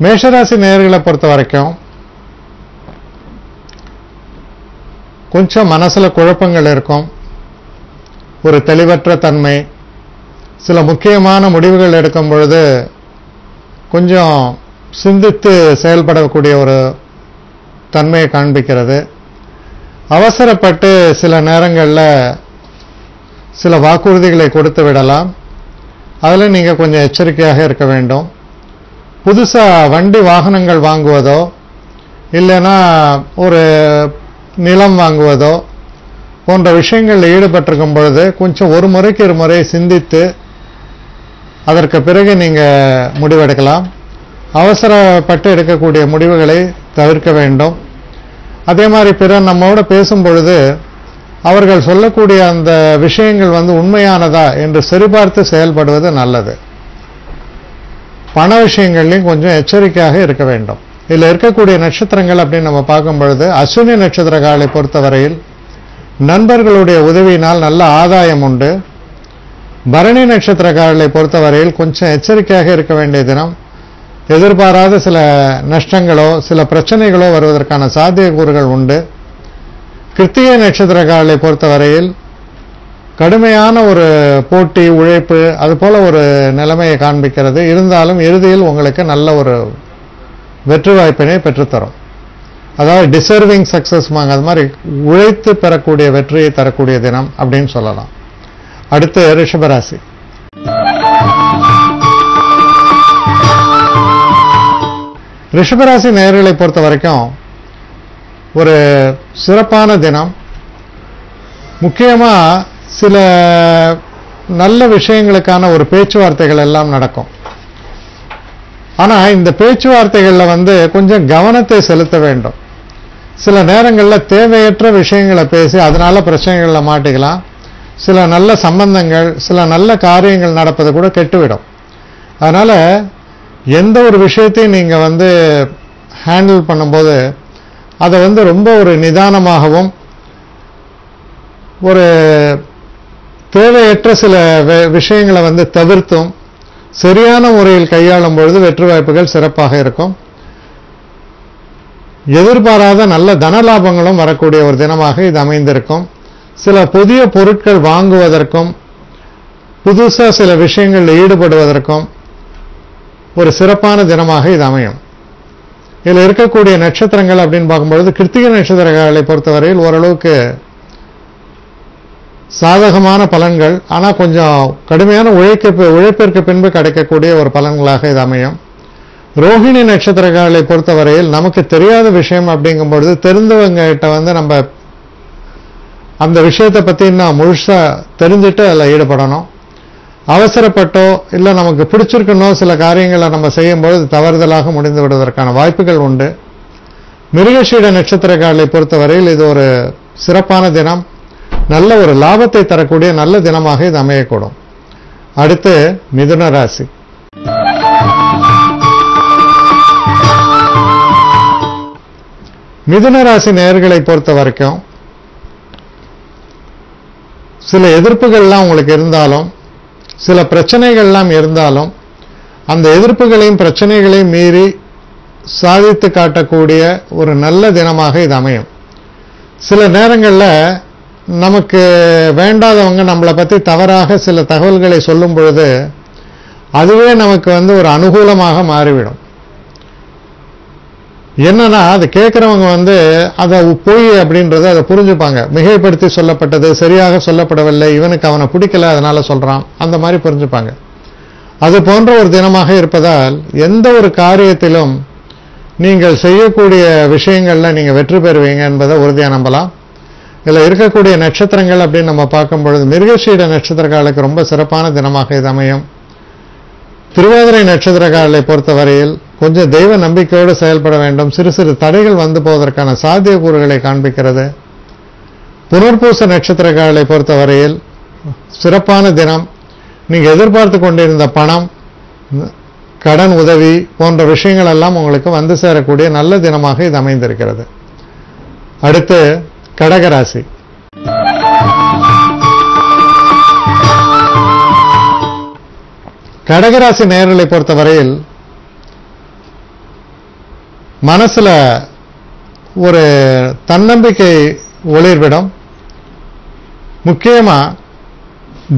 மேஷராசி நேயர்களை பொறுத்த வரைக்கும் கொஞ்சம் மனசுல குழப்பங்கள் இருக்கும், ஒரு தெளிவற்ற தன்மை, சில முக்கியமான முடிவுகள் எடுக்கும் பொழுது கொஞ்சம் சிந்தித்து செயல்படக்கூடிய ஒரு தன்மையை காண்பிக்கிறது. அவசரப்பட்டு சில நேரங்களில் சில வாக்குறுதிகளை கொடுத்து விடலாம். அதில் நீங்கள் கொஞ்சம் எச்சரிக்கையாக இருக்க வேண்டும். புதுசாக வண்டி வாகனங்கள் வாங்குவதோ இல்லைன்னா ஒரு நிலம் வாங்குவதோ போன்ற விஷயங்களில் ஈடுபட்டிருக்கும் பொழுது கொஞ்சம் ஒரு முறைக்கு இரு முறை சிந்தித்து அதற்கு பிறகு நீங்கள் முடிவெடுக்கலாம். அவசரப்பட்டு எடுக்கக்கூடிய முடிவுகளை தவிர்க்க வேண்டும். அதே மாதிரி பிறர் நம்மோட பேசும் பொழுது அவர்கள் சொல்லக்கூடிய அந்த விஷயங்கள் உண்மையானதா என்று சரிபார்த்து செயல்படுவது நல்லது. பண விஷயங்கள்லையும் கொஞ்சம் எச்சரிக்கையாக இருக்க வேண்டும். இதில் இருக்கக்கூடிய நட்சத்திரங்கள் அப்படின்னு நம்ம பார்க்கும் பொழுது அஸ்வினி நட்சத்திரக்காரர்களை பொறுத்தவரையில் நண்பர்களுடைய உதவியினால் நல்ல ஆதாயம் உண்டு. பரணி நட்சத்திரக்காரர்களை பொறுத்தவரையில் கொஞ்சம் எச்சரிக்கையாக இருக்க வேண்டிய தினம். எதிர்பாராத சில நஷ்டங்களோ சில பிரச்சனைகளோ வருவதற்கான சாத்தியக்கூறுகள் உண்டு. கிருத்திகை நட்சத்திரக்காரர்களை பொறுத்தவரையில் கடுமையான ஒரு போட்டி உழைப்பு அதுபோல ஒரு நிலைமையை காண்பிக்கிறது. இருந்தாலும் இறுதியில் உங்களுக்கு நல்ல ஒரு வெற்றி வாய்ப்பினை பெற்றுத்தரும். அதாவது டிசர்விங் சக்சஸ், அது மாதிரி உழைத்து பெறக்கூடிய வெற்றியை தரக்கூடிய தினம் அப்படின்னு சொல்லலாம். அடுத்து ரிஷபராசி. ரிஷபராசி நேயர்களை பொறுத்த வரைக்கும் ஒரு சிறப்பான தினம். முக்கியமா சில நல்ல விஷயங்களுக்கான ஒரு பேச்சுவார்த்தைகள் எல்லாம் நடக்கும். ஆனா இந்த பேச்சுவார்த்தைகள்ல கொஞ்சம் கவனத்தை செலுத்த வேண்டும். சில நேரங்களில் தேவையற்ற விஷயங்களை பேசி அதனால பிரச்சனைகள்ல மாட்டிக்கலாம். சில நல்ல சம்பந்தங்கள் சில நல்ல காரியங்கள் நடப்பது கூட கெட்டுவிடும். அதனால எந்த ஒரு விஷயத்தையும் நீங்க ஹேண்டில் பண்ணும்போது அதை ரொம்ப ஒரு நிதானமாகவும் ஒரு தேவையற்ற சில விஷயங்களை தவிர்த்தும் சரியான முறையில் கையாளும் பொழுது வெற்றி வாய்ப்புகள் சிறப்பாக இருக்கும். எதிர்பாராத நல்ல தனலாபங்களும் வரக்கூடிய ஒரு தினமாக இது அமைந்திருக்கும். சில புதிய பொருட்கள் வாங்குவதற்கும் புதுசா சில விஷயங்களில் ஈடுபடுவதற்கும் ஒரு சிறப்பான தினமாக இது அமையும். இதில் இருக்கக்கூடிய நட்சத்திரங்கள் அப்படின்னு பார்க்கும்பொழுது கிருத்திகை நட்சத்திரங்களை பொறுத்தவரையில் ஓரளவுக்கு சாதகமான பலன்கள், ஆனால் கொஞ்சம் கடுமையான உழைப்பிற்கு பின்பு கிடைக்கக்கூடிய ஒரு பலன்களாக இது அமையும். ரோஹிணி நட்சத்திரங்களை பொறுத்தவரையில் நமக்கு தெரியாத விஷயம் அப்படிங்கும்பொழுது தெரிந்தவங்க கிட்ட நம்ம அந்த விஷயத்தை பற்றி நான் முழுசா தெரிஞ்சுட்டு அதில் ஈடுபடணும். அவசரப்பட்டோ இல்லை நமக்கு பிடிச்சிருக்கணும் சில காரியங்களை நம்ம செய்யும்போது தவறுதலாக முடிந்து விடுவதற்கான வாய்ப்புகள் உண்டு. மிருகசீட நட்சத்திரங்களை பொறுத்தவரையில் இது ஒரு சிறப்பான தினம். நல்ல ஒரு லாபத்தை தரக்கூடிய நல்ல தினமாக இது அமையக்கூடும். அடுத்து மிதுன ராசி. மிதுன ராசி நேயர்களை பொறுத்த வரைக்கும் சில எதிர்ப்புகள்லாம் உங்களுக்கு இருந்தாலும் சில பிரச்சனைகள்லாம் இருந்தாலும் அந்த எதிர்ப்புகளையும் பிரச்சனைகளையும் மீறி சாதித்து காட்டக்கூடிய ஒரு நல்ல தினமாக இது அமையும். சில நேரங்களில் நமக்கு வேண்டாதவங்க நம்மளை பற்றி தவறாக சில தகவல்களை சொல்லும் பொழுது அதுவே நமக்கு ஒரு அனுகூலமாக மாறிவிடும். என்னன்னா அது கேட்கிறவங்க அதை பொய் அப்படின்றத அதை புரிஞ்சுப்பாங்க. மிகைப்படுத்தி சொல்லப்பட்டது, சரியாக சொல்லப்படவில்லை, இவனுக்கு அவனை பிடிக்கல அதனால சொல்றான், அந்த மாதிரி புரிஞ்சுப்பாங்க. அது போன்ற ஒரு தினமாக இருப்பதால் எந்த ஒரு காரியத்திலும் நீங்கள் செய்யக்கூடிய விஷயங்கள்ல நீங்க வெற்றி பெறுவீங்க என்பதை உறுதியா நம்பலாம். இதில் இருக்கக்கூடிய நட்சத்திரங்கள் அப்படின்னு நம்ம பார்க்கும் பொழுது மிருகசீட நட்சத்திரக்காரர்களுக்கு ரொம்ப சிறப்பான தினமாக இது அமையும். திருவாதிரை நட்சத்திரக்காரர்களை பொறுத்தவரையில் கொஞ்சம் தெய்வ நம்பிக்கையோடு செயல்பட வேண்டும். சிறு சிறு தடைகள் போவதற்கான சாத்தியக்கூறுகளை காண்பிக்கிறது. புனர்பூச நட்சத்திரக்காரர்களை பொறுத்தவரையில் சிறப்பான தினம். நீங்க எதிர்பார்த்து கொண்டிருந்த பணம், கடன் உதவி போன்ற விஷயங்கள் எல்லாம் உங்களுக்கு சேரக்கூடிய நல்ல தினமாக இது அமைந்திருக்கிறது. அடுத்து கடகராசி. கடகராசி நேயர்களை பொறுத்தவரையில் மனசுல ஒரு தன்னம்பிக்கை ஒளிர்விடும். முக்கியமா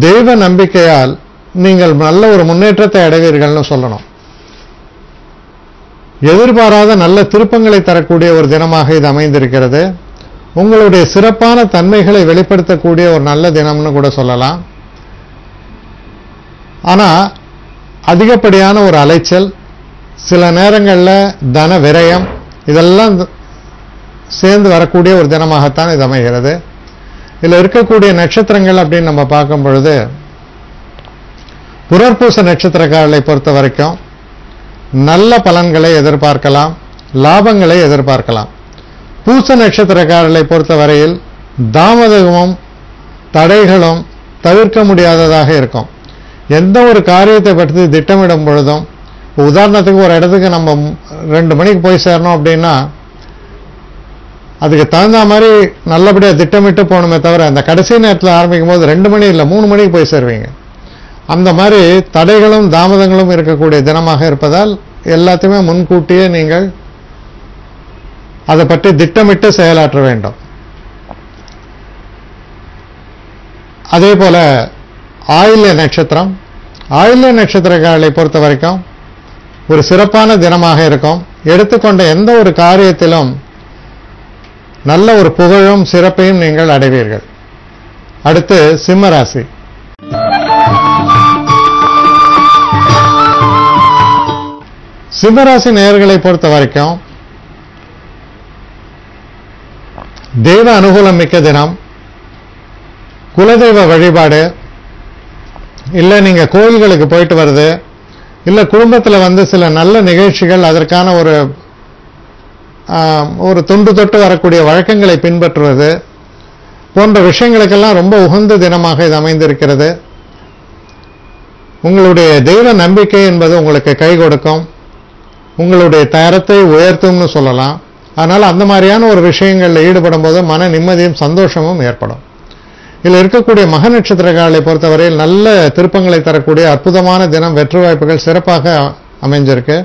தெய்வ நம்பிக்கையால் நீங்கள் நல்ல ஒரு முன்னேற்றத்தை அடைவீர்கள்னு சொல்லணும். எதிர்பாராத நல்ல திருப்பங்களை தரக்கூடிய ஒரு தினமாக இது அமைந்திருக்கிறது. உங்களுடைய சிறப்பான தன்மைகளை வெளிப்படுத்தக்கூடிய ஒரு நல்ல தினம்னு கூட சொல்லலாம். ஆனா அதிகப்படியான ஒரு அலைச்சல், சில நேரங்களில் தன விரயம், இதெல்லாம் சேர்ந்து வரக்கூடிய ஒரு தினமாகத்தான் இது அமைகிறது. இதில் இருக்கக்கூடிய நட்சத்திரங்கள் அப்படின்னு நம்ம பார்க்கும் பொழுது, புனர்பூச நட்சத்திரக்காரர்களை பொறுத்த வரைக்கும் நல்ல பலன்களை எதிர்பார்க்கலாம், லாபங்களை எதிர்பார்க்கலாம். பூச நட்சத்திரக்காரர்களை பொறுத்த வரையில் தாமதமும் தடைகளும் தவிர்க்க முடியாததாக இருக்கும். எந்த ஒரு காரியத்தை பற்றி திட்டமிடும் பொழுதும், உதாரணத்துக்கு ஒரு இடத்துக்கு நம்ம 2 மணிக்கு போய் சேரணும் அப்படின்னா அதுக்கு தகுந்த மாதிரி நல்லபடியாக திட்டமிட்டு போகணுமே தவிர, அந்த கடைசி நேரத்தில் ஆரம்பிக்கும் போது 2 மணி இல்லை 3 மணிக்கு போய் சேருவீங்க. அந்த மாதிரி தடைகளும் தாமதங்களும் இருக்கக்கூடிய தினமாக இருப்பதால் எல்லாத்தையுமே முன்கூட்டியே நீங்கள் அதை பற்றி திட்டமிட்டு செயலாற்ற வேண்டும். அதே போல ஆயில்ய நட்சத்திரம், ஆயில்ய நட்சத்திரக்காரர்களை பொறுத்த வரைக்கும் ஒரு சிறப்பான தினமாக இருக்கும். எடுத்துக்கொண்ட எந்த ஒரு காரியத்திலும் நல்ல ஒரு புகழும் சிறப்பையும் நீங்கள் அடைவீர்கள். அடுத்து சிம்ம ராசி. சிம்மராசி நேயர்களை பொறுத்த வரைக்கும் தெய்வ அனுகூலம் மிக்க தினம். குலதெய்வ வழிபாடு, இல்லை நீங்க கோயில்களுக்கு போயிட்டு வருது, இல்லை குடும்பத்தில் சில நல்ல நிகழ்ச்சிகள், அதற்கான ஒரு தொண்டு தொட்டு வரக்கூடிய வழக்கங்களை பின்பற்றுவது போன்ற விஷயங்களுக்கெல்லாம் ரொம்ப உகந்த தினமாக இது அமைந்திருக்கிறது. உங்களுடைய தெய்வ நம்பிக்கை என்பது உங்களுக்கு கை கொடுக்கும், உங்களுடைய தரத்தை உயர்த்தும்னு சொல்லலாம். அதனால் அந்த மாதிரியான ஒரு விஷயங்களில் ஈடுபடும் போது மன நிம்மதியும் சந்தோஷமும் ஏற்படும். இதில் இருக்கக்கூடிய மக நட்சத்திரக்காரர்களை பொறுத்தவரையில் நல்ல திருப்பங்களை தரக்கூடிய அற்புதமான தினம், வெற்றி வாய்ப்புகள் சிறப்பாக அமைஞ்சிருக்கு.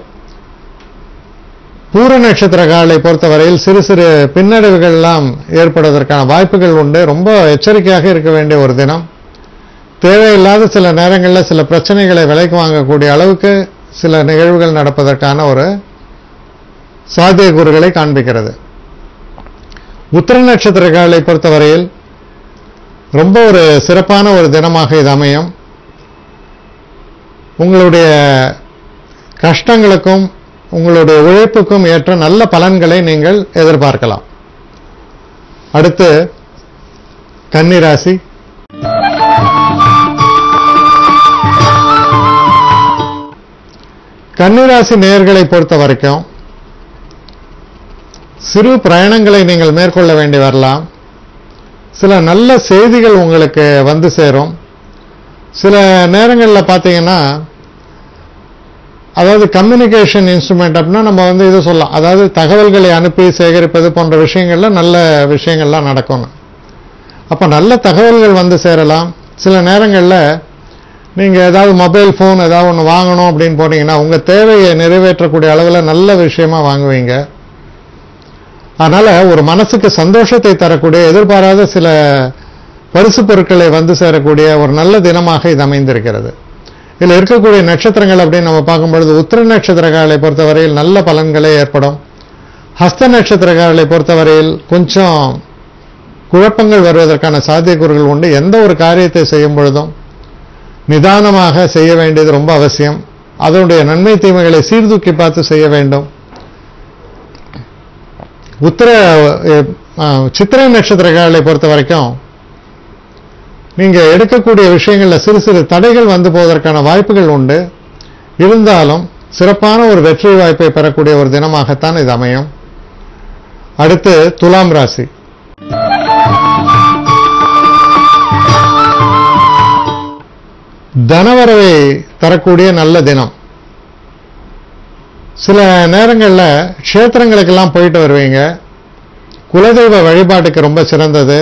பூர நட்சத்திரக்காரர்களை பொறுத்தவரையில் சிறு சிறு பின்னடைவுகள்லாம் ஏற்படுவதற்கான வாய்ப்புகள் உண்டு. ரொம்ப எச்சரிக்கையாக இருக்க வேண்டிய ஒரு தினம். தேவையில்லாத சில நேரங்களில் சில பிரச்சனைகளை விலைக்கு வாங்கக்கூடிய அளவுக்கு சில நிகழ்வுகள் நடப்பதற்கான ஒரு சாத்தியக்கூறுகளை காண்பிக்கிறது. உத்திர நட்சத்திரக்காரர்களை பொறுத்தவரையில் ரொம்ப ஒரு சிறப்பான ஒரு தினமாக இது அமையும். உங்களுடைய கஷ்டங்களுக்கும் உங்களுடைய உழைப்புக்கும் ஏற்ற நல்ல பலன்களை நீங்கள் எதிர்பார்க்கலாம். அடுத்து கன்னிராசி. கன்னிராசி நேயர்களை பொறுத்த வரைக்கும் சிறு பிரயாணங்களை நீங்கள் மேற்கொள்ள வேண்டி வரலாம். சில நல்ல செய்திகள் உங்களுக்கு வந்து சேரும். சில நேரங்களில் பார்த்தீங்கன்னா, அதாவது கம்யூனிகேஷன் இன்ஸ்ட்ருமெண்ட் அப்படின்னா நம்ம இது சொல்லலாம், அதாவது தகவல்களை அனுப்பி சேகரிப்பது போன்ற விஷயங்கள்ல நல்ல விஷயங்கள்லாம் நடக்கணும். அப்போ நல்ல தகவல்கள் வந்து சேரலாம். சில நேரங்களில் நீங்கள் ஏதாவது மொபைல் ஃபோன் ஏதாவது ஒன்று வாங்கணும் அப்படின்னு போனீங்கன்னா உங்கள் தேவையை நிறைவேற்றக்கூடிய அளவில் நல்ல விஷயமா வாங்குவீங்க. அதனால ஒரு மனசுக்கு சந்தோஷத்தை தரக்கூடிய எதிர்பாராத சில பரிசு பொருட்களை வந்து சேரக்கூடிய ஒரு நல்ல தினமாக இது அமைந்திருக்கிறது. இதில் இருக்கக்கூடிய நட்சத்திரங்கள் அப்படின்னு நம்ம பார்க்கும்பொழுது, உத்திர நட்சத்திரக்காரர்களை பொறுத்தவரையில் நல்ல பலன்களே ஏற்படும். ஹஸ்த நட்சத்திரக்காரர்களை பொறுத்தவரையில் கொஞ்சம் குழப்பங்கள் வருவதற்கான சாத்தியக்கூறுகள் உண்டு. எந்த ஒரு காரியத்தை செய்யும் பொழுதும் நிதானமாக செய்ய வேண்டியது ரொம்ப அவசியம். அதனுடைய நன்மை தீமைகளை சீர்தூக்கி பார்த்து செய்ய வேண்டும். சித்திரை நட்சத்திரக்காரர்களை பொறுத்த வரைக்கும் நீங்க எடுக்கக்கூடிய விஷயங்கள்ல சிறு சிறு தடைகள் வந்து போவதற்கான வாய்ப்புகள் உண்டு. இருந்தாலும் சிறப்பான ஒரு வெற்றி வாய்ப்பை பெறக்கூடிய ஒரு தினமாகத்தான் இது அமையும். அடுத்து துலாம் ராசி. தனவரவை தரக்கூடிய நல்ல தினம். சில நேரங்களில் க்ஷேத்திரங்களுக்கெல்லாம் போயிட்டு வருவீங்க. குலதெய்வ வழிபாட்டுக்கு ரொம்ப சிறந்தது.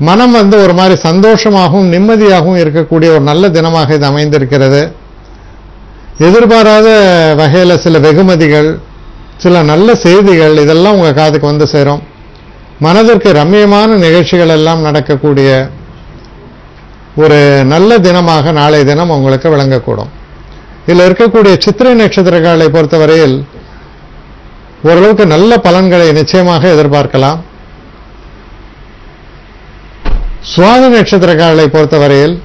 மனம் ஒரு மாதிரி சந்தோஷமாகவும் நிம்மதியாகவும் இருக்கக்கூடிய ஒரு நல்ல தினமாக இது அமைந்திருக்கிறது. எதிர்பாராத வகையில் சில வெகுமதிகள், சில நல்ல செய்திகள் இதெல்லாம் உங்க காதுக்கு வந்து சேரும். மனதிற்கு ரம்மியமான நிகழ்ச்சிகள் எல்லாம் நடக்கக்கூடிய ஒரு நல்ல தினமாக நாளைய தினம் உங்களுக்கு விளங்கக்கூடும். இதில் இருக்கக்கூடிய சித்திரை நட்சத்திரக்காரர்களை பொறுத்தவரையில் ஓரளவுக்கு நல்ல பலன்களை நிச்சயமாக எதிர்பார்க்கலாம். சுவாதி நட்சத்திரக்காரர்களை பொறுத்தவரையில்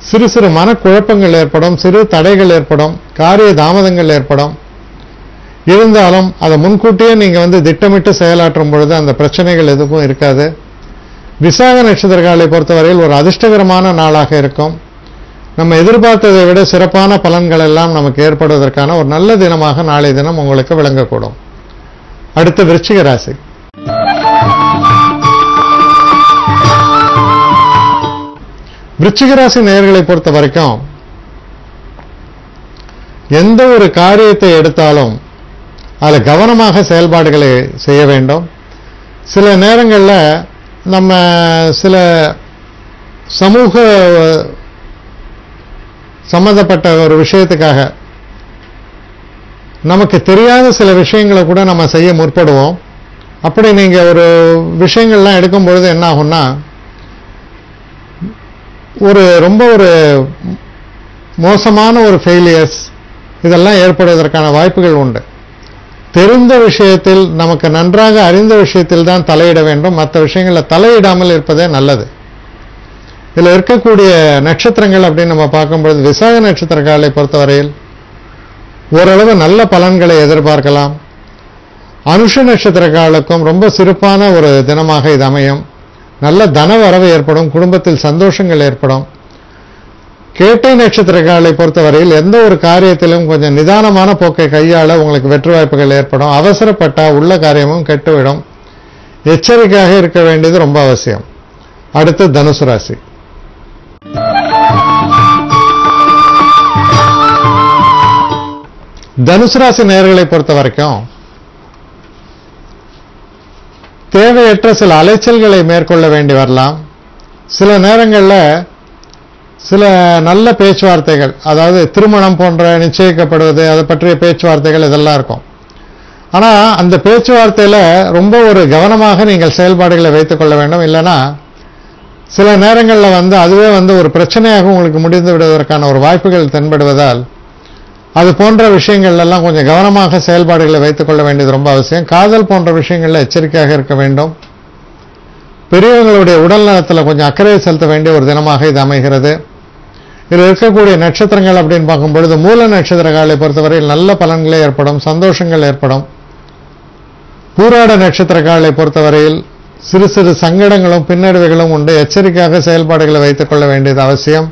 சிறு சிறு மனக்குழப்பங்கள் ஏற்படும், சிறு தடைகள் ஏற்படும், காரிய தாமதங்கள் ஏற்படும். இருந்தாலும் அதை முன்கூட்டியே நீங்க திட்டமிட்டு செயலாற்றும் பொழுது அந்த பிரச்சனைகள் எதுவும் இருக்காது. விசாக நட்சத்திரக்காரர்களை பொறுத்தவரையில் ஒரு அதிர்ஷ்டகரமான நாளாக இருக்கும். நம்ம எதிர்பார்த்ததை விட சிறப்பான பலன்கள் எல்லாம் நமக்கு ஏற்படுவதற்கான ஒரு நல்ல தினமாக நாளைய தினம் உங்களுக்கு விளங்கக்கூடும். அடுத்து விருச்சிக ராசி. விருச்சிக ராசி நேயர்களை பொறுத்த வரைக்கும் எந்த ஒரு காரியத்தை எடுத்தாலும் அதில் கவனமாக செயல்பாடுகளை செய்ய வேண்டும். சில நேரங்களில் நம்ம சில சமூக சம்பந்தப்பட்ட ஒரு விஷயத்துக்காக நமக்கு தெரியாத சில விஷயங்களை கூட நம்ம செய்ய முற்படுவோம். அப்படி நீங்க ஒரு விஷயங்கள்லாம் எடுக்கும் பொழுது என்ன ஆகும்னா ரொம்ப ஒரு மோசமான ஒரு ஃபெயிலியர்ஸ் இதெல்லாம் ஏற்படுவதற்கான வாய்ப்புகள் உண்டு. தெரிந்த விஷயத்தில் நமக்கு நன்றாக அறிந்த விஷயத்தில் தான் தலையிட வேண்டும். மற்ற விஷயங்களில் தலையிடாமல் இருப்பதே நல்லது. இதில் இருக்கக்கூடிய நட்சத்திரங்கள் அப்படின்னு நம்ம பார்க்கும்பொழுது விசாக நட்சத்திரக்காரர்களை பொறுத்தவரையில் ஓரளவு நல்ல பலன்களை எதிர்பார்க்கலாம். அனுஷ நட்சத்திரக்காரர்களுக்கும் ரொம்ப சிறப்பான ஒரு தினமாக இது அமையும். நல்ல தன வரவு ஏற்படும், குடும்பத்தில் சந்தோஷங்கள் ஏற்படும். கேட்டை நட்சத்திரக்காரர்களை பொறுத்தவரையில் எந்த ஒரு காரியத்திலும் கொஞ்சம் நிதானமான போக்கை கையாள உங்களுக்கு வெற்றி வாய்ப்புகள் ஏற்படும். அவசரப்பட்டா உள்ள காரியமும் கெட்டுவிடும். எச்சரிக்கையாக இருக்க வேண்டியது ரொம்ப அவசியம். அடுத்து தனுசு ராசி. தனுசு ராசி நேயர்களை பொறுத்த வரைக்கும் தேவையற்ற சில அலைச்சல்களை மேற்கொள்ள வேண்டி வரலாம். சில நேரங்களில் சில நல்ல பேச்சுவார்த்தைகள், அதாவது திருமணம் போன்ற நிச்சயிக்கப்படுவது, அதை பற்றிய பேச்சுவார்த்தைகள் இதெல்லாம் இருக்கும். ஆனால் அந்த பேச்சுவார்த்தையில் ரொம்ப ஒரு கவனமாக நீங்கள் செயல்பாடுகளை வைத்துக் கொள்ள வேண்டும். இல்லைன்னா சில நேரங்களில் அதுவே ஒரு பிரச்சனையாக உங்களுக்கு முடிந்து விடுவதற்கான ஒரு வாய்ப்புகள் தென்படுவதால் அது போன்ற விஷயங்கள் எல்லாம் கொஞ்சம் கவனமாக செயல்பாடுகளை வைத்துக் கொள்ள வேண்டியது ரொம்ப அவசியம். காதல் போன்ற விஷயங்களில் எச்சரிக்கையாக இருக்க வேண்டும். பெரியவங்களுடைய உடல் நலத்தில் கொஞ்சம் அக்கறை செலுத்த வேண்டிய ஒரு தினமாக இது அமைகிறது. இதில் இருக்கக்கூடிய நட்சத்திரங்கள் அப்படின்னு பார்க்கும்பொழுது மூல நட்சத்திரங்களை பொறுத்தவரையில் நல்ல பலன்களே ஏற்படும், சந்தோஷங்கள் ஏற்படும். பூராட நட்சத்திரங்களை பொறுத்தவரையில் சிறு சிறு சங்கடங்களும் பின்னடைவுகளும் உண்டு. எச்சரிக்கையாக செயல்பாடுகளை வைத்துக் கொள்ள வேண்டியது அவசியம்.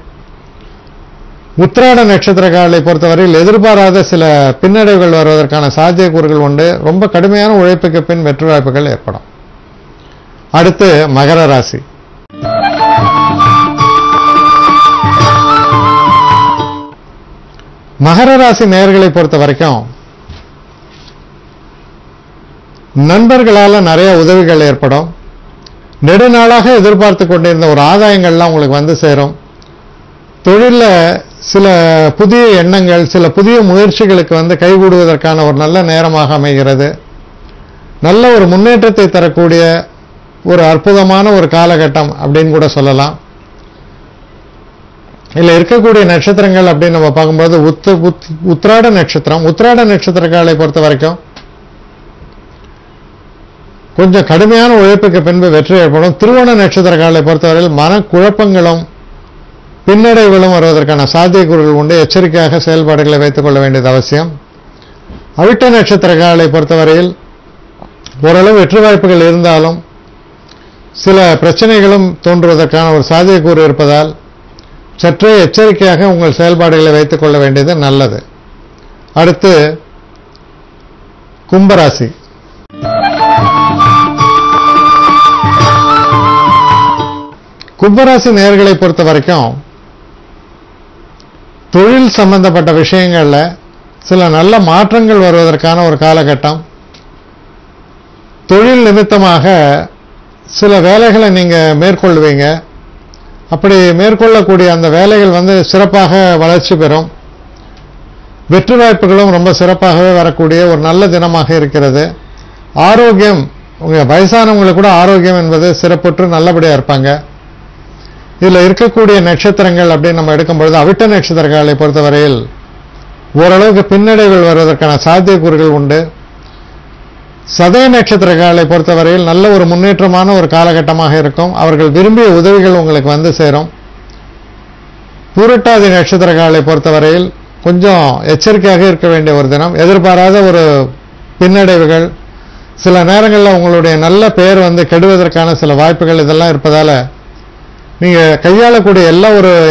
உத்திராட நட்சத்திரங்களை பொறுத்தவரையில் எதிர்பாராத சில பின்னடைவுகள் வருவதற்கான சாத்தியக்கூறுகள் உண்டு. ரொம்ப கடுமையான உழைப்புக்கு பின் வெற்றி வாய்ப்புகள் ஏற்படும். அடுத்து மகர ராசி. மகர ராசி நேயர்களை பொறுத்த வரைக்கும் நண்பர்களால் நிறைய உதவிகள் ஏற்படும். நெடுநாளாக எதிர்பார்த்து கொண்டிருந்த ஒரு ஆதாயங்கள்லாம் உங்களுக்கு சேரும். தொழிலில் சில புதிய எண்ணங்கள், சில புதிய முயற்சிகளுக்கு கைகூடுவதற்கான ஒரு நல்ல நேரமாக அமைகிறது. நல்ல ஒரு முன்னேற்றத்தை தரக்கூடிய ஒரு அற்புதமான ஒரு காலகட்டம் அப்படின்னு கூட சொல்லலாம். இதில் இருக்கக்கூடிய நட்சத்திரங்கள் அப்படின்னு நம்ம பார்க்கும்போது உத்திராட நட்சத்திரம். உத்திராட நட்சத்திரங்களை பொறுத்த வரைக்கும் கொஞ்சம் கடுமையான உழைப்புக்கு பின்பு வெற்றி ஏற்படும். திருவோண நட்சத்திரங்களை பொறுத்தவரையில் மனக்குழப்பங்களும் பின்னடைவுகளும் வருவதற்கான சாத்தியக்கூறுகள் உண்டு. எச்சரிக்கையாக செயல்பாடுகளை வைத்துக் கொள்ள வேண்டியது அவசியம். அவிட்ட நட்சத்திரங்களை பொறுத்தவரையில் ஓரளவு வெற்றி வாய்ப்புகள் இருந்தாலும் சில பிரச்சனைகளும் தோன்றுவதற்கான ஒரு சாத்தியக்கூறு இருப்பதால் சற்றே எச்சரிக்கையாக உங்கள் செயல்பாடுகளை வைத்துக் கொள்ள வேண்டியது நல்லது. அடுத்து கும்பராசி. கும்பராசி நேயர்களை பொறுத்த வரைக்கும் தொழில் சம்பந்தப்பட்ட விஷயங்கள்ல சில நல்ல மாற்றங்கள் வருவதற்கான ஒரு காலகட்டம். தொழில் நிமித்தமாக சில வேலைகளை நீங்க மேற்கொள்வீங்க. அப்படி மேற்கொள்ளக்கூடிய அந்த வேலைகள் சிறப்பாக வளர்ச்சி பெறும். வெற்றி வாய்ப்புகளும் ரொம்ப சிறப்பாகவே வரக்கூடிய ஒரு நல்ல தினமாக இருக்கிறது. ஆரோக்கியம், உங்க வயசானவங்களுக்கு கூட ஆரோக்கியம் என்பது சிறப்புற்று நல்லபடியா இருப்பாங்க. இதுல இருக்கக்கூடிய நட்சத்திரங்கள் அப்படின்னு நம்ம எடுக்கும்பொழுது அவிட்ட நட்சத்திரங்களை பொறுத்தவரையில் ஓரளவுக்கு பின்னடைவுகள் வருவதற்கான சாத்தியக்கூறுகள் உண்டு. சதய நட்சத்திரங்களை பொறுத்தவரையில் நல்ல ஒரு முன்னேற்றமான ஒரு காலகட்டமாக இருக்கும். அவர்கள் விரும்பிய உதவிகள் உங்களுக்கு வந்து சேரும். பூரட்டாதி நட்சத்திரங்களை பொறுத்தவரையில் கொஞ்சம் எச்சரிக்கையாக இருக்க வேண்டிய ஒரு தினம். எதிர்பாராத ஒரு பின்னடைவுகள், சில நேரங்களில் உங்களுடைய நல்ல பெயர் வந்து கெடுவதற்கான சில வாய்ப்புகள் இதெல்லாம் இருப்பதால நீங்க கையாளக்கூடிய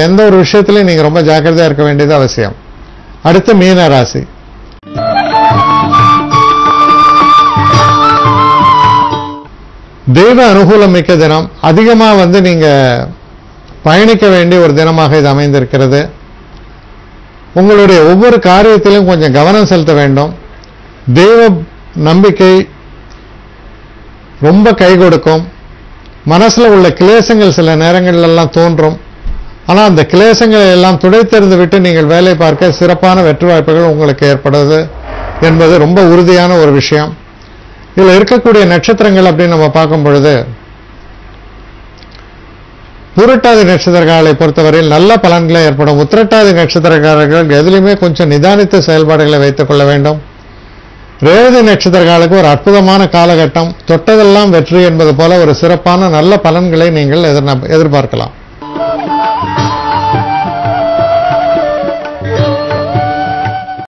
எந்த ஒரு விஷயத்திலையும் நீங்க ரொம்ப ஜாக்கிரதையா இருக்க வேண்டியது அவசியம். அடுத்து மீன ராசி. தெய்வ அனுகூலம் மிக்க தினம். அதிகமா வந்து நீங்க பயணிக்க வேண்டிய ஒரு தினமாக இது அமைந்திருக்கிறது. உங்களுடைய ஒவ்வொரு காரியத்திலும் கொஞ்சம் கவனம் செலுத்த வேண்டும். தெய்வ நம்பிக்கை ரொம்ப கை கொடுக்கும். மனசுல உள்ள கிளேசங்கள் சில நேரங்கள் எல்லாம் தோன்றும். ஆனா அந்த கிளேசங்களை எல்லாம் துடைத்தெறிந்து விட்டு நீங்கள் வேலை பார்க்க சிறப்பான வெற்றி வாய்ப்புகள் உங்களுக்கு ஏற்படுவது என்பது ரொம்ப உறுதியான ஒரு விஷயம். இதுல இருக்கக்கூடிய நட்சத்திரங்கள் அப்படின்னு நம்ம பார்க்கும் பொழுது பூரட்டாதி நட்சத்திரக்காரர்களை பொறுத்தவரையில் நல்ல பலன்களை ஏற்படும். உத்திரட்டாதி நட்சத்திரக்காரர்கள் எதிலுமே கொஞ்சம் நிதானித்த செயல்பாடுகளை வைத்துக் கொள்ள வேண்டும். ரேவதி நட்சத்திரக்காரர்களுக்கு ஒரு அற்புதமான காலகட்டம். தொட்டதெல்லாம் வெற்றி என்பது போல ஒரு சிறப்பான நல்ல பலன்களை நீங்கள் எதிர்பார்க்கலாம்.